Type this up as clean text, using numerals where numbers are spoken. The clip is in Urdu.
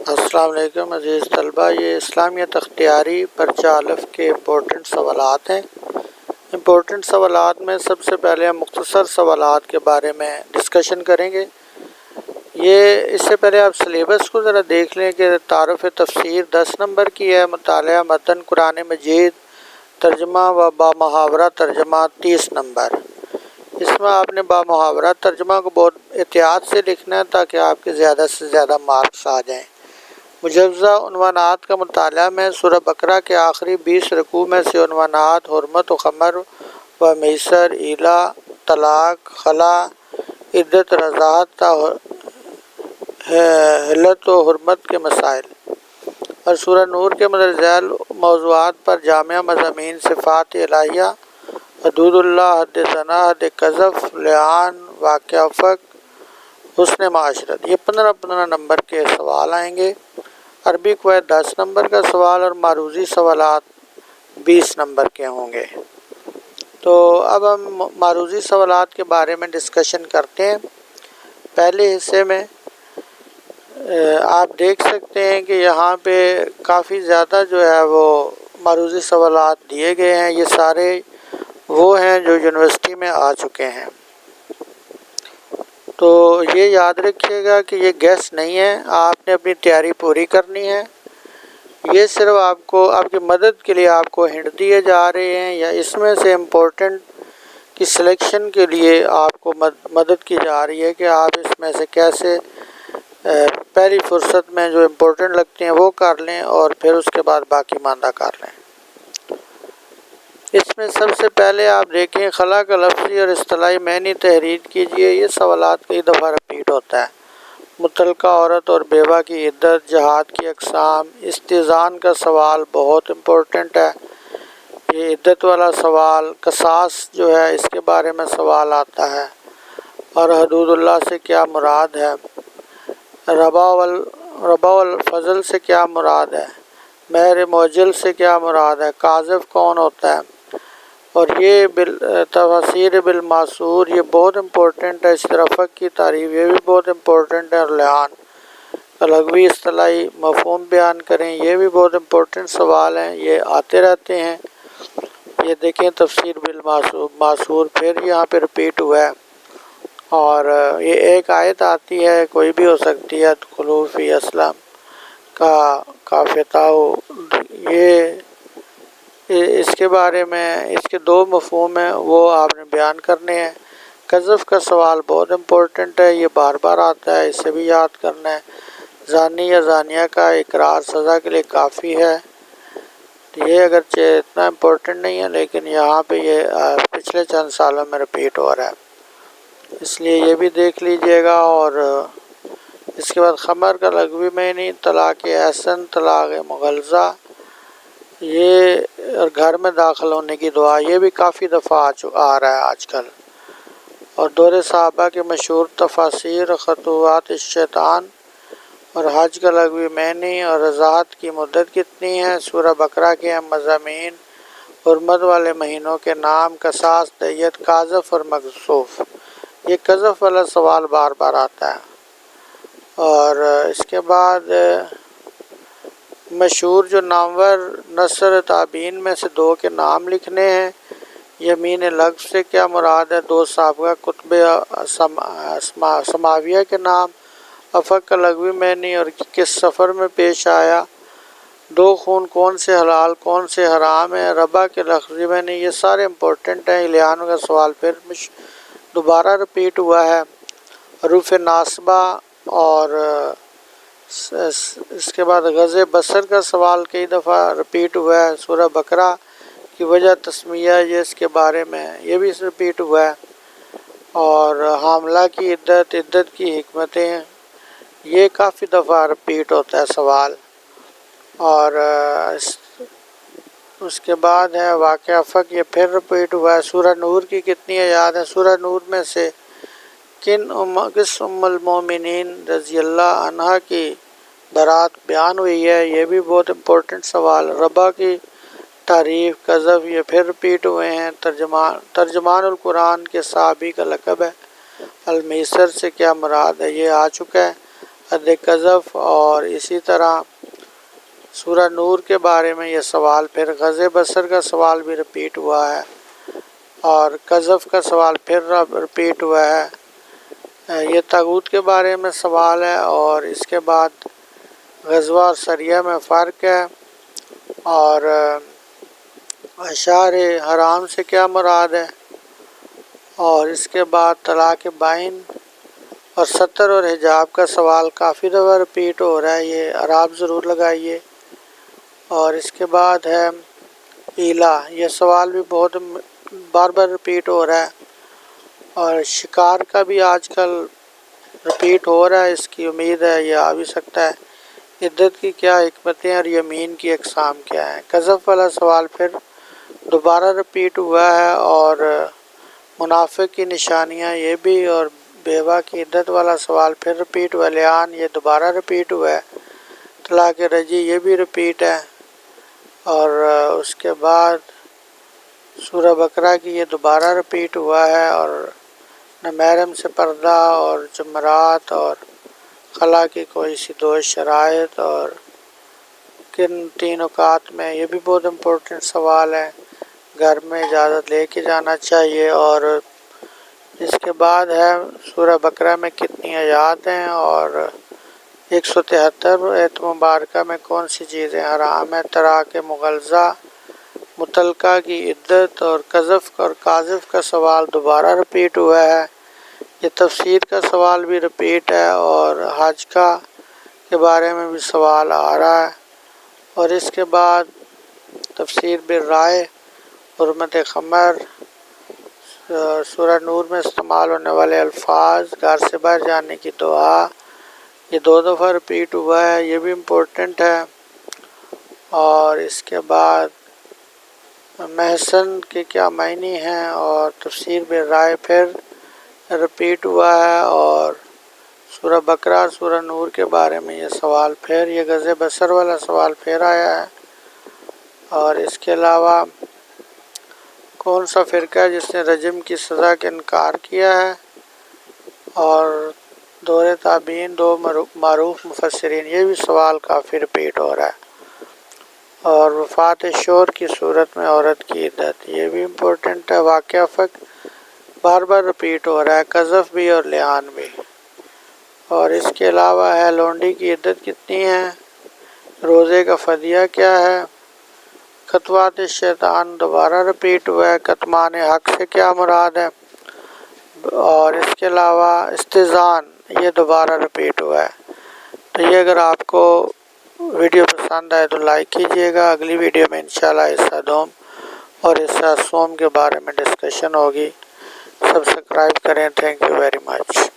السلام علیکم عزیز طلبہ، یہ اسلامیت اختیاری پرچہ الف کے امپورٹنٹ سوالات ہیں۔ امپورٹنٹ سوالات میں سب سے پہلے ہم مختصر سوالات کے بارے میں ڈسکشن کریں گے۔ اس سے پہلے آپ سلیبس کو ذرا دیکھ لیں کہ تعارف تفسیر 10 نمبر کی ہے، مطالعہ متن قرآن مجید ترجمہ و با محاورہ ترجمہ 30 نمبر۔ اس میں آپ نے با محاورہ ترجمہ کو بہت احتیاط سے لکھنا ہے تاکہ آپ کے زیادہ سے زیادہ مارکس آ جائیں۔ مجوزہ عنوانات کا مطالعہ میں سورہ بقرہ کے آخری 20 رکوع میں سے عنوانات حرمت و خمر و میسر، ایلا، طلاق، خلا، عدت، رضاعت، حلت و حرمت کے مسائل، اور سورہ نور کے مندرجہ ذیل موضوعات پر جامعہ مضامین صفات الہیہ، حدود اللہ، حد زنا، حد قذف، لعان، واقعہ فق، حسن معاشرت۔ یہ 15 نمبر کے سوال آئیں گے۔ عربی قواعد 10 نمبر کا سوال اور معروضی سوالات 20 نمبر کے ہوں گے۔ تو اب ہم معروضی سوالات کے بارے میں ڈسکشن کرتے ہیں۔ پہلے حصے میں آپ دیکھ سکتے ہیں کہ یہاں پہ کافی زیادہ جو ہے وہ معروضی سوالات دیے گئے ہیں۔ یہ سارے وہ ہیں جو یونیورسٹی میں آ چکے ہیں۔ تو یہ یاد رکھیے گا کہ یہ گیس نہیں ہے، آپ نے اپنی تیاری پوری کرنی ہے۔ یہ صرف آپ کی مدد کے لیے آپ کو ہنٹ دیے جا رہے ہیں، یا اس میں سے امپورٹنٹ کی سلیکشن کے لیے آپ کو مدد کی جا رہی ہے کہ آپ اس میں سے کیسے پہلی فرصت میں جو امپورٹنٹ لگتے ہیں وہ کر لیں اور پھر اس کے بعد باقی ماندہ کر لیں۔ اس میں سب سے پہلے آپ دیکھیں خلا کا لفظی اور اصطلاحی معنی تحریر کیجئے۔ یہ سوالات کئی دفعہ رپیٹ ہوتا ہے۔ مطلقہ عورت اور بیوہ کی عدت، جہاد کی اقسام، استئذان کا سوال بہت امپورٹنٹ ہے۔ یہ عدت والا سوال، قصاص جو ہے اس کے بارے میں سوال آتا ہے، اور حدود اللہ سے کیا مراد ہے، ربا والفضل سے کیا مراد ہے، مہر معجل سے کیا مراد ہے، قاذف کون ہوتا ہے، اور یہ تفاسیر بالمعصور یہ بہت امپورٹنٹ ہے۔ اشترافق کی تعریف یہ بھی بہت امپورٹنٹ ہے، اور لعان لغوی اصطلاحی مفہوم بیان کریں، یہ بھی بہت امپورٹنٹ سوال ہیں، یہ آتے رہتے ہیں۔ یہ دیکھیں تفسیر بالمعصور پھر یہاں پہ رپیٹ ہوا ہے، اور یہ ایک آیت آتی ہے، کوئی بھی ہو سکتی ہے، ادخلوا فی اسلم کا فتح، یہ اس کے بارے میں اس کے 2 مفہوم ہیں، وہ آپ نے بیان کرنے ہیں۔ قذف کا سوال بہت امپورٹنٹ ہے، یہ بار بار آتا ہے، اسے بھی یاد کرنا ہے۔ زانی یا زانیہ کا اقرار سزا کے لیے کافی ہے، یہ اگرچہ اتنا امپورٹنٹ نہیں ہے لیکن یہاں پہ یہ پچھلے چند سالوں میں رپیٹ ہو رہا ہے، اس لیے یہ بھی دیکھ لیجئے گا۔ اور اس کے بعد خمر کا لغوی معنی، طلاق احسن، طلاق مغلظہ، یہ اور گھر میں داخل ہونے کی دعا، یہ بھی کافی دفعہ آ رہا ہے آج کل۔ اور دور صحابہ کے مشہور تفاسیر، خطوات الشیطان، اور حج کا لغوی معنی، اور رضاعت کی مدت کتنی ہے، سورہ بقرہ کے اہم مضامین، حرمت والے مہینوں کے نام، قصاص، دیت، قاذف اور مقذوف۔ یہ قذف والا سوال بار بار آتا ہے۔ اور اس کے بعد مشہور جو نامور نثر تابعین میں سے 2 کے نام لکھنے ہیں۔ یمین لغو سے کیا مراد ہے، 2 سابقہ کتب سماویہ کے نام، افق کا لغوی معنی اور کس سفر میں پیش آیا، 2 خون کون سے حلال کون سے حرام ہے، ربا کے لغوی معنی، یہ سارے امپورٹنٹ ہیں۔ لعان کا سوال پھر دوبارہ رپیٹ ہوا ہے۔ حروف ناصبہ، اور اس کے بعد غز بصر کا سوال کئی دفعہ رپیٹ ہوا ہے۔ سورہ بقرہ کی وجہ تسمیہ، یہ اس کے بارے میں یہ بھی رپیٹ ہوا ہے۔ اور حاملہ کی عدت کی حکمتیں، یہ کافی دفعہ رپیٹ ہوتا ہے سوال۔ اور اس کے بعد ہے واقعہ فق، یہ پھر رپیٹ ہوا ہے۔ سورہ نور کی کتنی آیات ہیں، سورہ نور میں سے کس ام المومنین رضی اللہ عنہا کی برات بیان ہوئی ہے، یہ بھی بہت امپورٹنٹ سوال۔ ربا کی تعریف، قذف، یہ پھر رپیٹ ہوئے ہیں۔ ترجمان القرآن کے صحابی کا لقب ہے۔ المیسر سے کیا مراد ہے، یہ آ چکا ہے۔ حد قذف، اور اسی طرح سورہ نور کے بارے میں یہ سوال، پھر غز بصر کا سوال بھی رپیٹ ہوا ہے، اور قذف کا سوال پھر رپیٹ ہوا ہے۔ یہ طاغوت کے بارے میں سوال ہے، اور اس کے بعد غزوہ اور سریہ میں فرق ہے، اور اشعار حرام سے کیا مراد ہے، اور اس کے بعد طلاق بائن اور ستر اور حجاب کا سوال کافی دفعہ رپیٹ ہو رہا ہے، یہ اعراب ضرور لگائیے۔ اور اس کے بعد ہے ایلا، یہ سوال بھی بہت بار بار رپیٹ ہو رہا ہے، اور شکار کا بھی آج کل رپیٹ ہو رہا ہے، اس کی امید ہے یہ آ بھی سکتا ہے۔ عدت کی کیا حکمتیں اور یمین کی اقسام کیا ہیں۔ قذف والا سوال پھر دوبارہ رپیٹ ہوا ہے، اور منافق کی نشانیاں یہ بھی، اور بیوہ کی عدت والا سوال پھر رپیٹ ہوا، لعان یہ دوبارہ رپیٹ ہوا ہے، طلاق رجعی یہ بھی رپیٹ ہے، اور اس کے بعد سورہ بقرہ کی یہ دوبارہ رپیٹ ہوا ہے، اور نامحرم سے پردہ اور جمرات اور خلا کی کوئی سی دو شرائط اور کن تین اوقات میں، یہ بھی بہت امپورٹنٹ سوال ہے، گھر میں اجازت لے کے جانا چاہیے۔ اور اس کے بعد ہے سورہ بقرہ میں کتنی آیات ہیں، اور 173 ایت مبارکہ میں کون سی چیزیں حرام ہیں، طلاق مغلظہ، مطلقہ کی عدت، اور قذف اور قاذف کا سوال دوبارہ رپیٹ ہوا ہے۔ یہ تفسیر کا سوال بھی رپیٹ ہے، اور حج کے بارے میں بھی سوال آ رہا ہے، اور اس کے بعد تفسیر بالرائے، حرمت خمر، سورہ نور میں استعمال ہونے والے الفاظ، گھر سے باہر جانے کی دعا، یہ دو دفعہ رپیٹ ہوا ہے، یہ بھی امپورٹنٹ ہے۔ اور اس کے بعد محسن کے کیا معنی ہیں، اور تفسیر بالرائے پھر رپیٹ ہوا ہے، اور سورہ بقرہ سورہ نور کے بارے میں یہ سوال پھر، یہ غز بصر والا سوال پھر آیا ہے۔ اور اس کے علاوہ کون سا فرقہ ہے جس نے رجم کی سزا کا انکار کیا ہے، اور دور تابعین، دو معروف مفسرین، یہ بھی سوال کافی رپیٹ ہو رہا ہے۔ اور وفات شوہر کی صورت میں عورت کی عدت، یہ بھی امپورٹنٹ ہے، واقعہ فق بار بار رپیٹ ہو رہا ہے، قذف بھی اور لعان بھی۔ اور اس کے علاوہ ہے لونڈی کی عدت کتنی ہے، روزے کا فدیہ کیا ہے، خطوات شیطان دوبارہ رپیٹ ہوا ہے، کتمان حق سے کیا مراد ہے، اور اس کے علاوہ استذان یہ دوبارہ رپیٹ ہوا ہے۔ تو یہ اگر آپ کو ویڈیو پسند آئے تو لائک کیجئے گا۔ اگلی ویڈیو میں انشاءاللہ حصہ دوم اور حصہ سوم کے بارے میں ڈسکشن ہوگی۔ سبسکرائب کریں۔ Thank you very much.